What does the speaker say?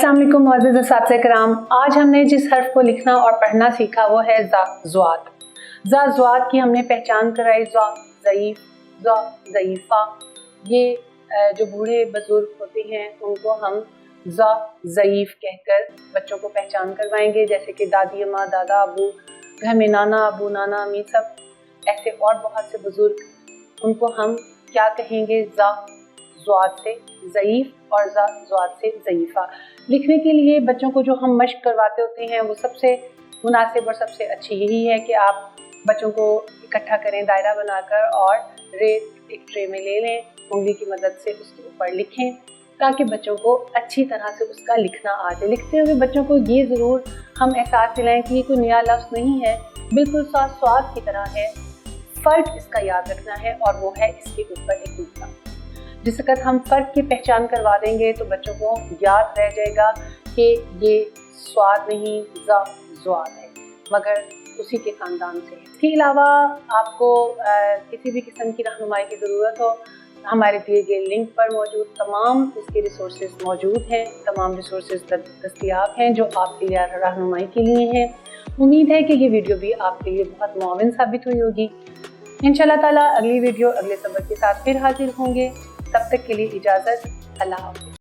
अस्सलाम वालेकुम मुअज़्ज़िज़ असातिज़ा किराम। आज हमने जिस हर्फ को लिखना और पढ़ना सीखा वो है ज़ा ज़्वाद। ज़ा ज़्वाद की हमने पहचान कराई, ज़ा ज़ईफ़, ज़ा ज़ईफ़ा। ये जो बूढ़े बुजुर्ग होते हैं उनको हम ज़ा ज़ईफ़ कहकर बच्चों को पहचान करवाएंगे, जैसे कि दादी अम्मा, दादा अबू, घर में नाना अबू, नाना अम्मी, सब ऐसे और बहुत से बुजुर्ग, उनको हम क्या कहेंगे, ज़ा ज़्वाद से ज़ईफ़ और ज़ा ज़्वाद से ज़ईफ़ा। लिखने के लिए बच्चों को जो हम मश्क करवाते होते हैं वो सबसे मुनासिब और सबसे अच्छी यही है कि आप बच्चों को इकट्ठा करें दायरा बनाकर और रेत एक ट्रे में ले लें, उंगली की मदद से उसके ऊपर लिखें ताकि बच्चों को अच्छी तरह से उसका लिखना आ जाए। लिखते हुए बच्चों को ये ज़रूर हम एहसास दिलाएं कि ये कोई नया लफ्ज़ नहीं है, बिल्कुल सा स्वाद की तरह है। फ़र्क इसका याद रखना है और वो है इसके ऊपर एक नुक्ता। जिस वक्त हम फ़र्क की पहचान करवा देंगे तो बच्चों को याद रह जाएगा कि ये स्वाद नहीं ज़ा ज़्वाद है, मगर उसी के ख़ानदान से है। इसके अलावा आपको किसी भी किस्म की रहनुमाई की ज़रूरत हो, हमारे दिए गए लिंक पर मौजूद तमाम इसके रिसोर्सेज मौजूद हैं, तमाम रिसोर्सेज दस्तयाब हैं जो आपके लिए रहनुमाई के लिए हैं। उम्मीद है कि ये वीडियो भी आपके लिए बहुत मुआविन साबित हुई होगी। इंशाअल्लाह ताला अगली वीडियो अगले सबक के साथ फिर हाजिर होंगे। तब तक के लिए इजाज़त, अल्लाह हाफ़िज़।